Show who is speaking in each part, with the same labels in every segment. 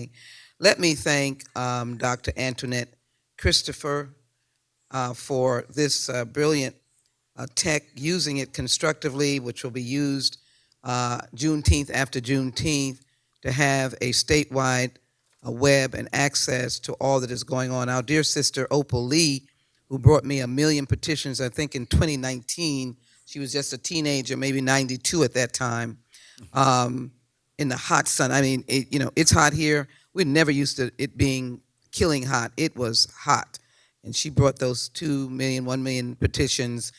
Speaker 1: family. Let me thank Dr. Antoinette Christopher for this brilliant tech, using it constructively, which will be used Juneteenth after Juneteenth to have a statewide web and access to all that is going on. Our dear sister Opal Lee, who brought me 1 million petitions, I think in 2019, she was just a teenager, maybe 92 at that time, in the hot sun. I mean, it's hot here. We're never used to it being killing hot. It was hot. And she brought those 2 million, 1 million petitions.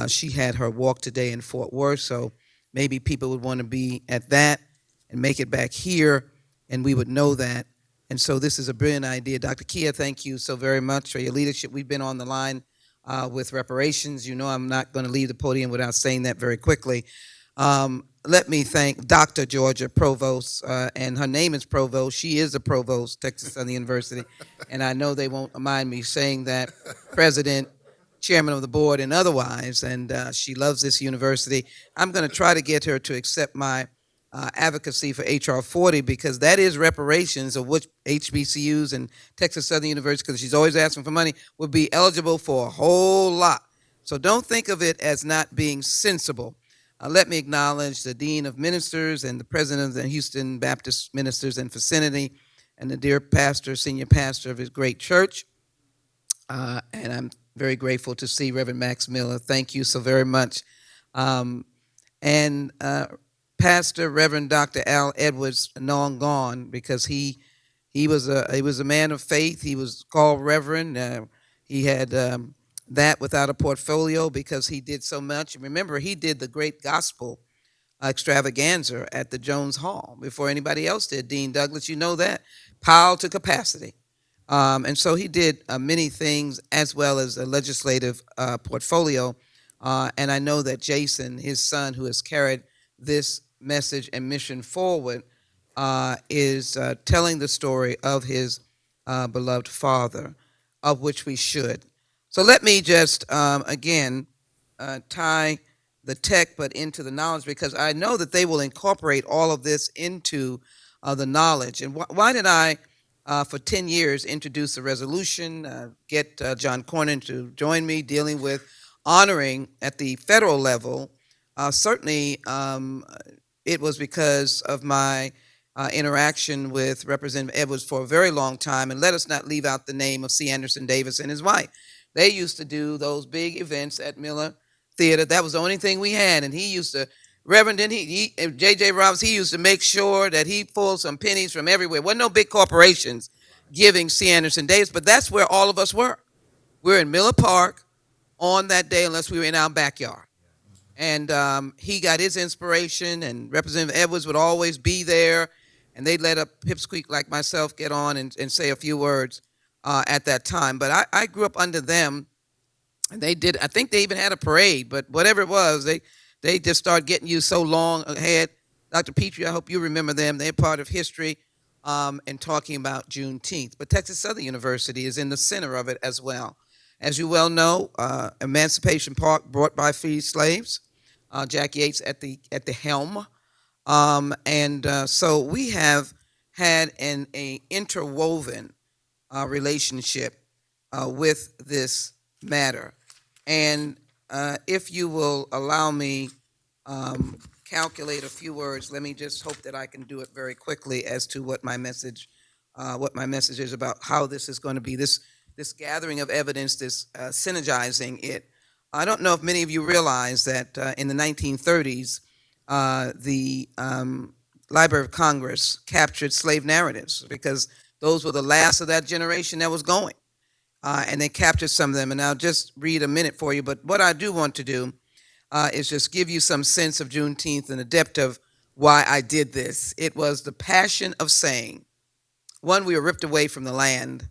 Speaker 1: She had her walk today in Fort Worth, so maybe people would want to be at that and make it back here, and we would know that. And so this is a brilliant idea. Dr. Kia, thank you so very much for your leadership. We've been on the line with reparations. You know I'm not going to leave the podium without saying that very quickly. Let me thank Dr. Georgia Provost, and her name is Provost. She is a provost, Texas Southern University, and I know they won't mind me saying that, president, chairman of the board, and otherwise, and she loves this university. I'm going to try to get her to accept my advocacy for H.R. 40, because that is reparations, of which HBCUs and Texas Southern University, because she's always asking for money, would be eligible for a whole lot. So don't think of it as not being sensible. Let me acknowledge the Dean of Ministers and the President of the Houston Baptist Ministers and Vicinity, and the dear pastor, senior pastor of his great church. And I'm very grateful to see Reverend Max Miller. Thank you so very much. And Pastor Reverend Dr. Al Edwards, long gone, because he was a man of faith. He was called Reverend. He had that without a portfolio because he did so much. Remember, he did the great gospel extravaganza at the Jones Hall before anybody else did. Dean Douglas, you know that. Power to capacity. And so he did many things, as well as a legislative portfolio. And I know that Jason, his son, who has carried this message and mission forward, is telling the story of his beloved father, of which we should. So let me just, again, tie the tech but into the knowledge, because I know that they will incorporate all of this into the knowledge. And why did I, for 10 years, introduce a resolution, get John Cornyn to join me dealing with honoring at the federal level? Certainly, it was because of my interaction with Representative Edwards for a very long time. And let us not leave out the name of C. Anderson Davis and his wife. They used to do those big events at Miller Theater. That was the only thing we had. And he used to, Reverend, didn't he J.J. Robbins, he used to make sure that he pulled some pennies from everywhere. Wasn't no big corporations giving C. Anderson Davis, but that's where all of us were. We're in Miller Park on that day, unless we were in our backyard. And he got his inspiration, and Representative Edwards would always be there, and they'd let a pipsqueak like myself get on and say a few words at that time. But I grew up under them, and they did, I think they even had a parade, but whatever it was, they just started getting you so long ahead. Dr. Petrie, I hope you remember them. They're part of history and talking about Juneteenth. But Texas Southern University is in the center of it as well. As you well know, Emancipation Park brought by free slaves, Jack Yates at the helm. So we have had an interwoven relationship with this matter. And if you will allow me calculate a few words, let me just hope that I can do it very quickly as to what my message is about, how this is going to be, this gathering of evidence, this synergizing it. I don't know if many of you realize that in the 1930s, the Library of Congress captured slave narratives, because those were the last of that generation that was going. And they captured some of them, and I'll just read a minute for you. But what I do want to do is just give you some sense of Juneteenth and the depth of why I did this. It was the passion of saying, one, we were ripped away from the land,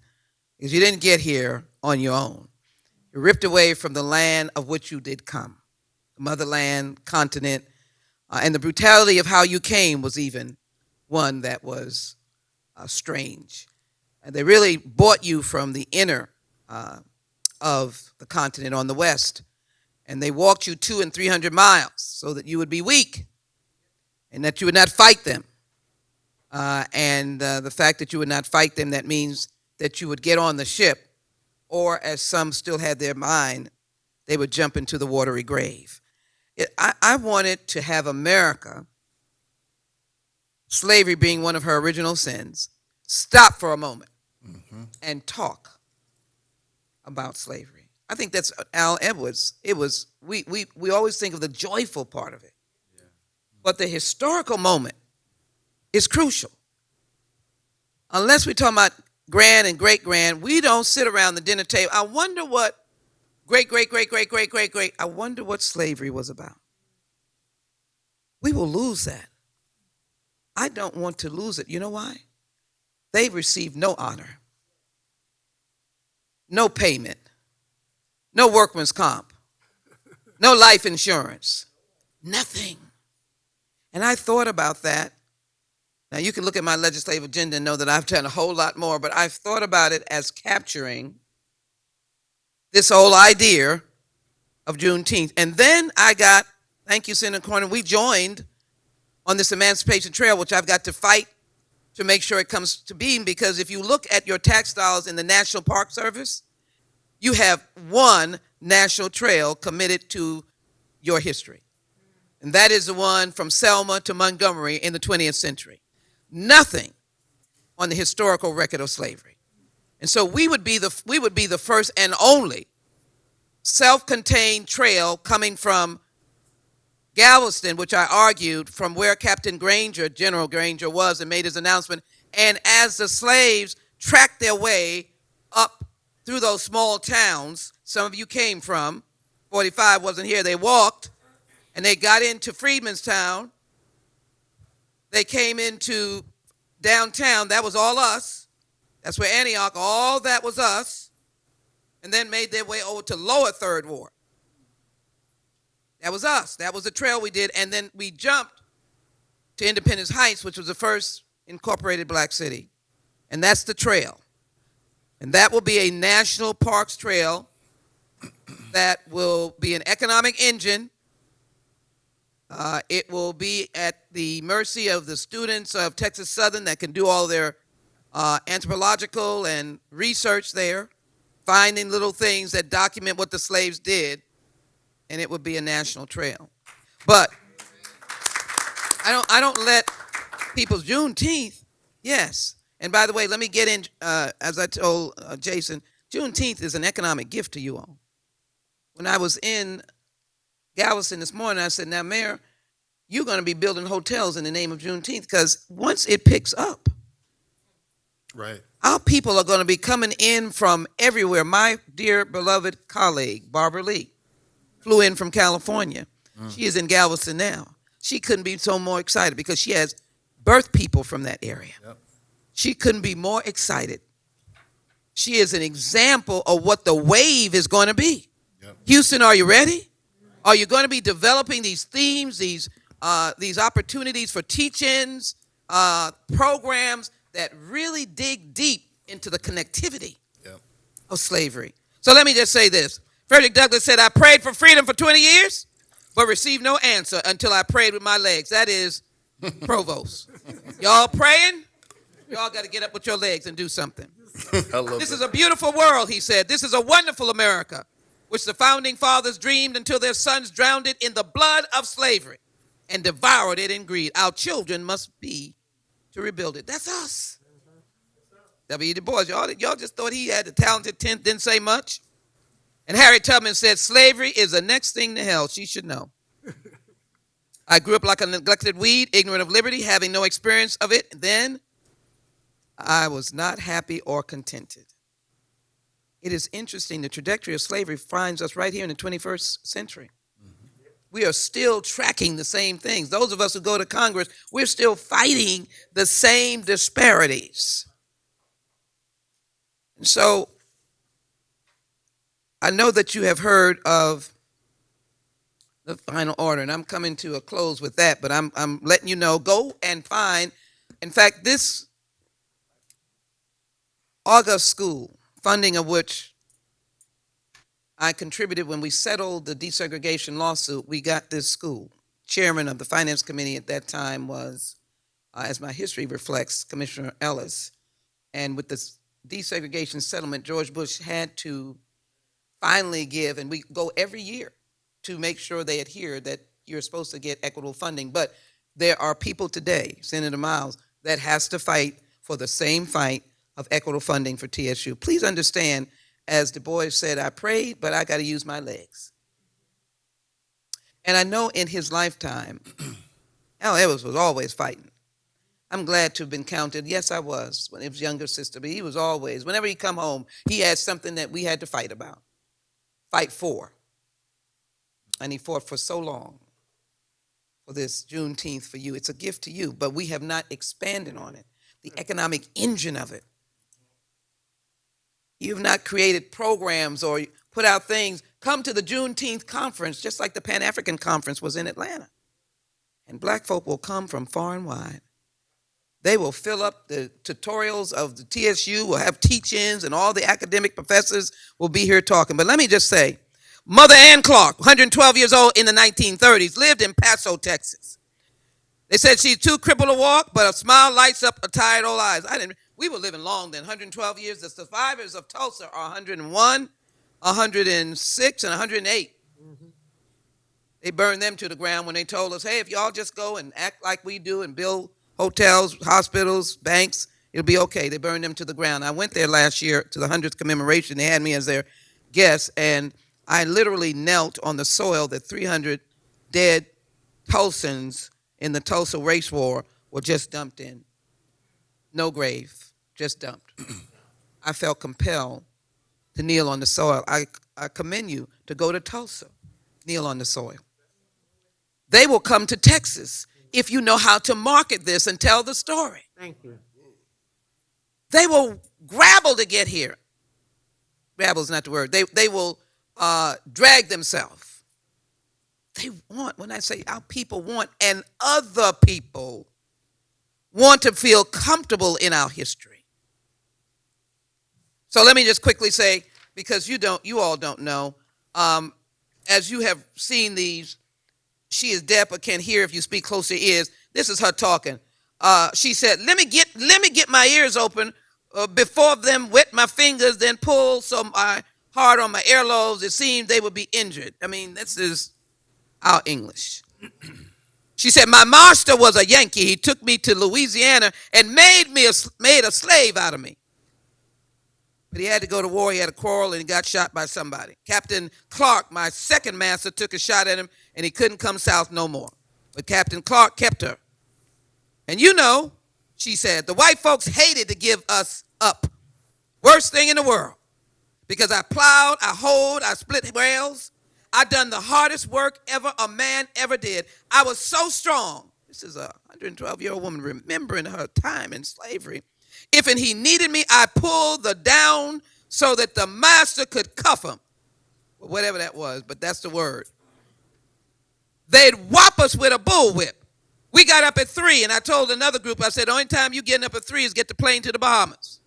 Speaker 1: because you didn't get here on your own. You're ripped away from the land of which you did come, the motherland, continent, and the brutality of how you came was even one that was strange. And they really bought you from the inner of the continent on the west, and they walked you 200 and 300 miles so that you would be weak and that you would not fight them. And the fact that you would not fight them, that means that you would get on the ship, or as some still had their mind, they would jump into the watery grave. I wanted to have America, slavery being one of her original sins, stop for a moment and talk about slavery. I think that's Al Edwards. We always think of the joyful part of it, but the historical moment is crucial. Unless we talk about grand and great grand, we don't sit around the dinner table. I wonder what great, I wonder what slavery was about. We will lose that. I don't want to lose it. You know why? They received no honor, no payment, no workman's comp, no life insurance, nothing. And I thought about that. Now, you can look at my legislative agenda and know that I've done a whole lot more, but I've thought about it as capturing this whole idea of Juneteenth. And then I got, thank you, Senator Cornyn, we joined on this Emancipation Trail, which I've got to fight to make sure it comes to being, because if you look at your tax dollars in the National Park Service, you have one national trail committed to your history. And that is the one from Selma to Montgomery in the 20th century. Nothing on the historical record of slavery. And so we would be the first and only self-contained trail coming from Galveston, which I argued from where Captain Granger, General Granger, was and made his announcement. And as the slaves tracked their way up through those small towns some of you came from, 45 wasn't here, they walked and they got into Freedmanstown. They came into downtown, that was all us. That's where Antioch, all that was us. And then made their way over to Lower Third Ward. That was us. That was the trail we did. And then we jumped to Independence Heights, which was the first incorporated black city. And that's the trail. And that will be a national parks trail that will be an economic engine. It will be at the mercy of the students of Texas Southern that can do all their anthropological and research there, finding little things that document what the slaves did, and it would be a national trail. But I don't let people's Juneteenth, yes. And by the way, let me get in, as I told Jason, Juneteenth is an economic gift to you all. When I was in Galveston this morning, I said, now, Mayor, you're going to be building hotels in the name of Juneteenth, because once it picks up,
Speaker 2: right,
Speaker 1: our people are going to be coming in from everywhere. My dear beloved colleague, Barbara Lee, flew in from California. She is in Galveston now. She couldn't be so more excited because she has birth people from that area.
Speaker 2: Yep.
Speaker 1: She couldn't be more excited. She is an example of what the wave is going to be.
Speaker 2: Yep.
Speaker 1: Houston, are you ready? Are you going to be developing these themes, these opportunities for teach-ins, programs that really dig deep into the connectivity of slavery? So let me just say this. Frederick Douglass said, I prayed for freedom for 20 years, but received no answer until I prayed with my legs. That is Provost. Y'all praying? Y'all got to get up with your legs and do something. This is a beautiful world, he said. This is a wonderful America, which the founding fathers dreamed until their sons drowned it in the blood of slavery and devoured it in greed. Our children must be to rebuild it. That's us. W. Du Bois, y'all just thought he had the talented 10th, didn't say much. And Harriet Tubman said, slavery is the next thing to hell. She should know. I grew up like a neglected weed, ignorant of liberty, having no experience of it. Then I was not happy or contented. It is interesting, the trajectory of slavery finds us right here in the 21st century. We are still tracking the same things. Those of us who go to Congress, we're still fighting the same disparities. And so I know that you have heard of the final order, and I'm coming to a close with that, but I'm letting you know, go and find, in fact, this August school, funding of which I contributed when we settled the desegregation lawsuit, we got this school. Chairman of the finance committee at that time was as my history reflects, Commissioner Ellis. And with the desegregation settlement, George Bush had to finally give, and we go every year to make sure they adhere that you're supposed to get equitable funding. But there are people today, Senator Miles, that has to fight for the same fight of equitable funding for TSU. Please understand, as Du Bois said, I prayed, but I got to use my legs. And I know in his lifetime, Al Edwards was always fighting. I'm glad to have been counted. Yes, I was when he was younger sister, but he was always, whenever he come home, he had something that we had to fight about, fight for. And he fought for so long for this Juneteenth for you. It's a gift to you, but we have not expanded on it, the economic engine of it. You've not created programs or put out things. Come to the Juneteenth conference, just like the Pan-African conference was in Atlanta. And black folk will come from far and wide. They will fill up the tutorials of the TSU, will have teach-ins, and all the academic professors will be here talking. But let me just say, Mother Ann Clark, 112 years old in the 1930s, lived in Paso, Texas. They said she's too crippled to walk, but a smile lights up her tired old eyes. We were living long then, 112 years. The survivors of Tulsa are 101, 106, and 108. They burned them to the ground when they told us, hey, if y'all just go and act like we do and build hotels, hospitals, banks, it'll be okay. They burned them to the ground. I went there last year to the 100th commemoration. They had me as their guest, and I literally knelt on the soil that 300 dead Tulsans in the Tulsa race war were just dumped in. No grave, just dumped. I felt compelled to kneel on the soil. I commend you to go to Tulsa, kneel on the soil. They will come to Texas if you know how to market this and tell the story.
Speaker 3: Thank you.
Speaker 1: They will grapple to get here. Grapple is not the word. They will drag themselves. They want, when I say our people want, and other people want to feel comfortable in our history. So let me just quickly say, because you all don't know, as you have seen these, she is deaf but can't hear if you speak close to her ears. This is her talking. She said, let me get my ears open before them wet my fingers, then pull so hard on my earlobes, it seemed they would be injured. I mean, this is our English. She said, my master was a Yankee. He took me to Louisiana and made a slave out of me. But he had to go to war. He had a quarrel and he got shot by somebody. Captain Clark, my second master, took a shot at him and he couldn't come south no more. But Captain Clark kept her. And you know, she said, the white folks hated to give us up. Worst thing in the world. Because I plowed, I hoed, I split rails. I done the hardest work ever a man ever did. I was so strong. This is a 112-year-old woman remembering her time in slavery. If and he needed me, I pulled the down so that the master could cuff him. Well, whatever that was, but that's the word. They'd whop us with a bullwhip. We got up at 3, and I told another group, I said, the only time you getting up at 3 is get the plane to the Bahamas.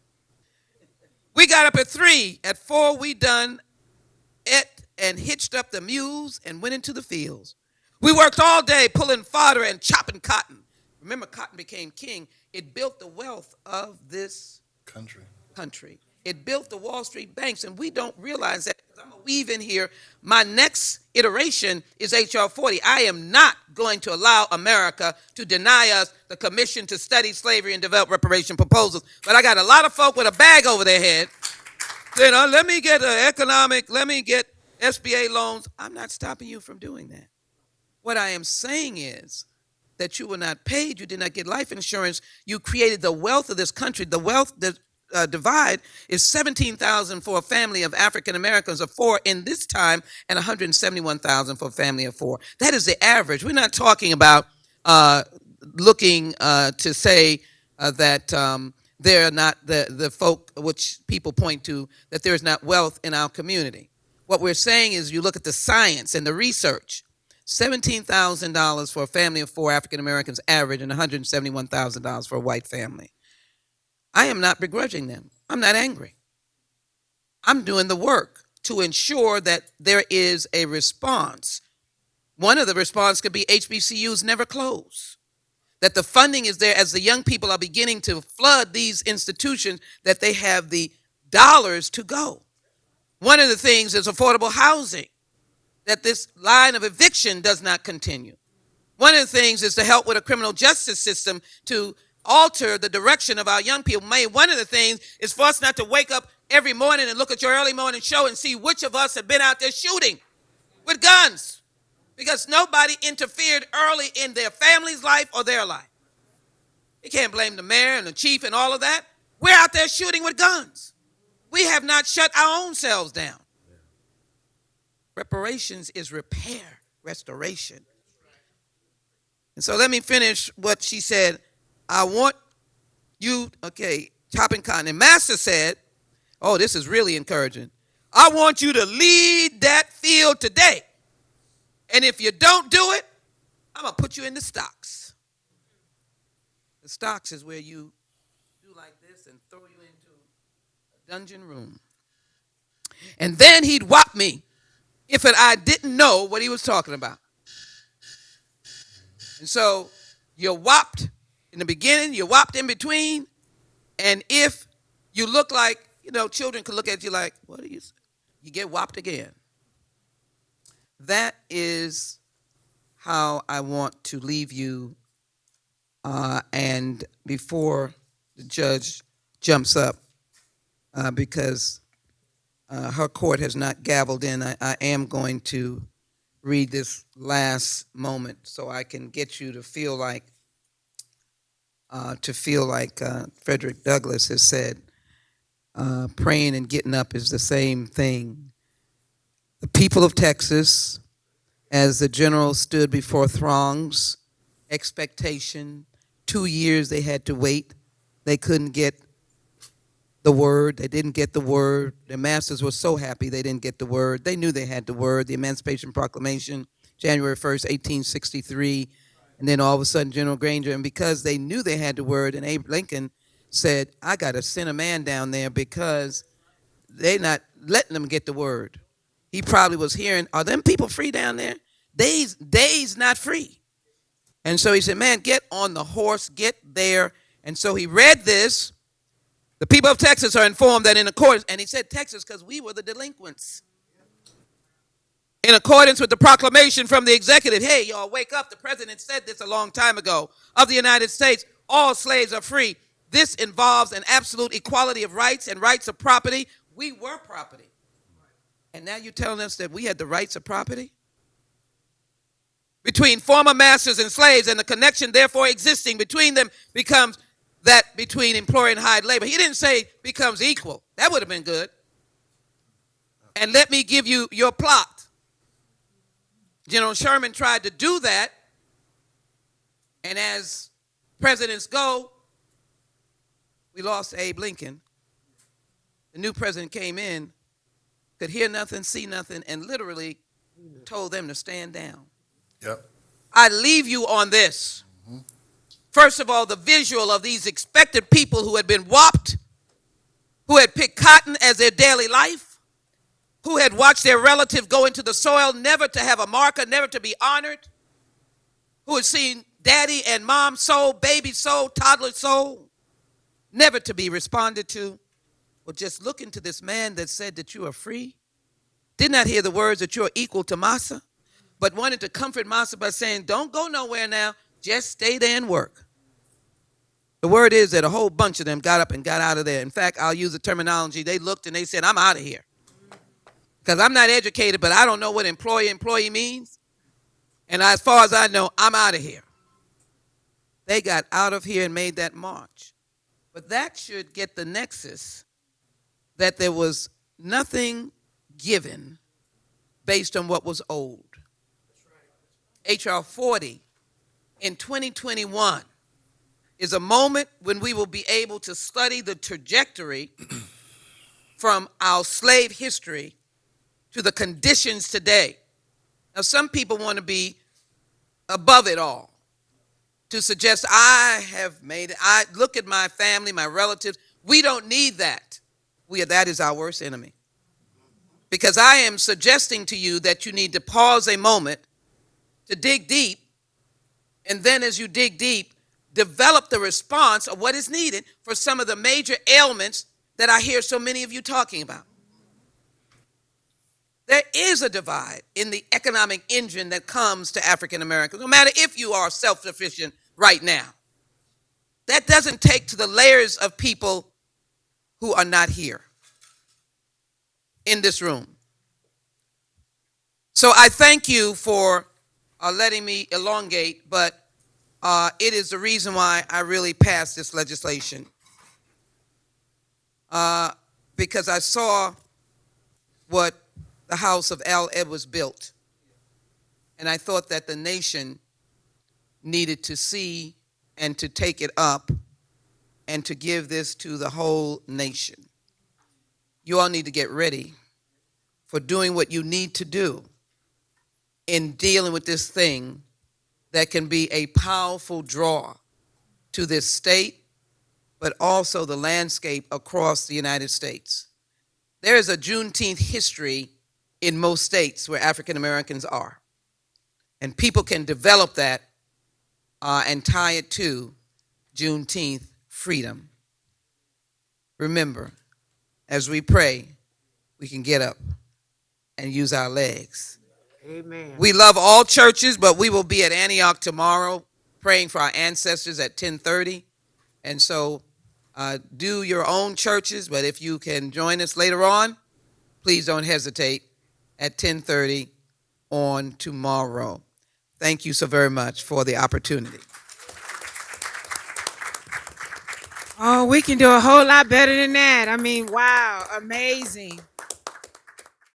Speaker 1: We got up at 3. At 4, we done ate and hitched up the mules and went into the fields. We worked all day pulling fodder and chopping cotton. Remember, cotton became king. It built the wealth of this country. It built the Wall Street banks, and we don't realize that. I'm going to weave in here. My next iteration is H.R. 40. I am not going to allow America to deny us the commission to study slavery and develop reparation proposals. But I got a lot of folk with a bag over their head saying, let me get let me get SBA loans. I'm not stopping you from doing that. What I am saying is that you were not paid, you did not get life insurance, you created the wealth of this country. The wealth divide is $17,000 for a family of African Americans of 4 in this time, and $171,000 for a family of 4. That is the average. We're not talking about looking to say that they're not the folk which people point to, that there is not wealth in our community. What we're saying is you look at the science and the research. $17,000 for a family of 4 African Americans average, and $171,000 for a white family. I am not begrudging them. I'm not angry. I'm doing the work to ensure that there is a response. One of the response could be HBCUs never close. that the funding is there as the young people are beginning to flood these institutions, that they have the dollars to go. One of the things is affordable housing, that this line of eviction does not continue. One of the things is to help with a criminal justice system to alter the direction of our young people. One of the things is for us not to wake up every morning and look at your early morning show and see which of us have been out there shooting with guns, because nobody interfered early in their family's life or their life. You can't blame the mayor and the chief and all of that. We're out there shooting with guns. We have not shut our own selves down. Reparations is repair, restoration. And so let me finish what she said. I want you, chopping cotton. And Master said, oh, this is really encouraging. I want you to lead that field today. And if you don't do it, I'm going to put you in the stocks. The stocks is where you do like this and throw you into a dungeon room. And then he'd whop me if I didn't know what he was talking about. And so you're whopped in the beginning, you're whopped in between, and if you look like, children could look at you like, what are you? You get whopped again. That is how I want to leave you, and before the judge jumps up, because her court has not gavelled in, I am going to read this last moment so I can get you to feel like Frederick Douglass has said, praying and getting up is the same thing. The people of Texas, as the general stood before throngs, expectation, 2 years they had to wait. They couldn't get the word. They didn't get the word. Their masters were so happy they didn't get the word. They knew they had the word. The Emancipation Proclamation, January 1st, 1863. And then all of a sudden, General Granger, and because they knew they had the word, and Abe Lincoln said, I got to send a man down there because they're not letting them get the word. He probably was hearing, are them people free down there? Days not free. And so he said, man, get on the horse, get there. And so he read this. The people of Texas are informed that in accordance, and he said Texas because we were the delinquents. In accordance with the proclamation from the executive, hey, y'all, wake up. The president said this a long time ago, of the United States, all slaves are free. This involves an absolute equality of rights and rights of property. We were property. And now you're telling us that we had the rights of property? Between former masters and slaves, and the connection therefore existing between them becomes that between employer and hired labor. He didn't say becomes equal. That would have been good. And let me give you your plot. General Sherman tried to do that, and as presidents go, we lost Abe Lincoln. The new president came in, could hear nothing, see nothing, and literally told them to stand down.
Speaker 2: Yep.
Speaker 1: I leave you on this. First of all, the visual of these expected people who had been whopped, who had picked cotton as their daily life, who had watched their relative go into the soil, never to have a marker, never to be honored, who had seen daddy and mom sold, baby sold, toddler sold, never to be responded to. Well, just look into this man that said that you are free, did not hear the words that you are equal to Massa, but wanted to comfort Massa by saying, don't go nowhere now, just stay there and work. The word is that a whole bunch of them got up and got out of there. In fact, I'll use the terminology. They looked and they said, I'm out of here. Because I'm not educated, but I don't know what employee means. And as far as I know, I'm out of here. They got out of here and made that march. But that should get the nexus that there was nothing given based on what was old. H.R. 40 in 2021 is a moment when we will be able to study the trajectory from our slave history to the conditions today. Now, some people want to be above it all, to suggest I have made it. I look at my family, my relatives. We don't need that. That is our worst enemy. Because I am suggesting to you that you need to pause a moment to dig deep, and then as you dig deep, develop the response of what is needed for some of the major ailments that I hear so many of you talking about. There is a divide in the economic engine that comes to African Americans, no matter if you are self-sufficient right now. That doesn't take to the layers of people who are not here in this room. So I thank you for letting me elongate, but it is the reason why I really passed this legislation. Because I saw what the house of Al Edwards built, and I thought that the nation needed to see and to take it up and to give this to the whole nation. You all need to get ready for doing what you need to do in dealing with this thing that can be a powerful draw to this state, but also the landscape across the United States. There is a Juneteenth history in most states where African Americans are. And people can develop that and tie it to Juneteenth freedom. Remember, as we pray, we can get up and use our legs.
Speaker 3: Amen.
Speaker 1: We love all churches, but we will be at Antioch tomorrow praying for our ancestors at 10:30. And so do your own churches, but if you can join us later on, please don't hesitate at 10:30 on tomorrow. Thank you so very much for the opportunity.
Speaker 3: Oh, we can do a whole lot better than that. I mean, wow, amazing.